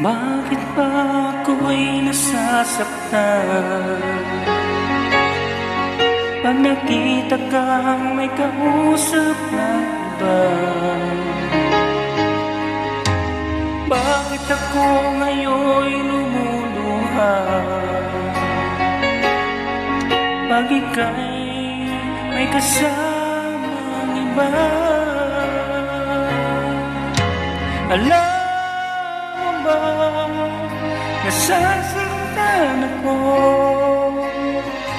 Bakit ba ako'y nasasaktan pag nakita kang may kausap na iba? Bakit ako ngayon'y lumuluha pag ika'y may kasamang iba? Alam mo ba, nasasaktan ako.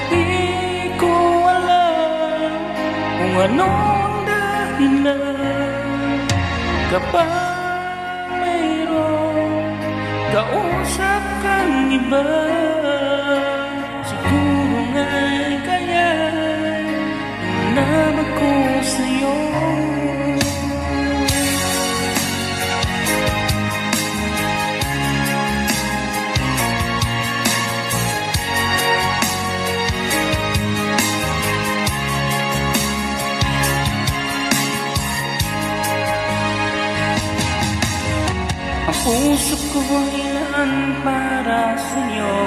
Di ko alam kung anong dahilan. Kapag mayroong kausap kang iba, siguro nga'y kaya naman ko sa'yo. Ang puso ko'y laan para sa'yo,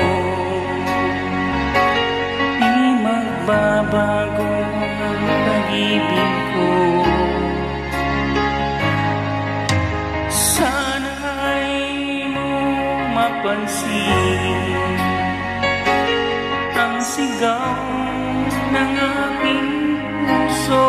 di magbabago ang pag-ibig ko. Sana ay mo mapansin ang sigaw ng aking puso.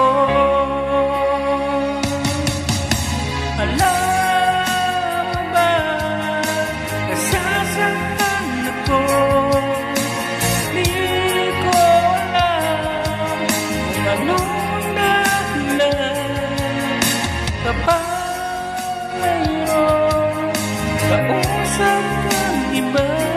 Kapag mayroong kausap kang iba,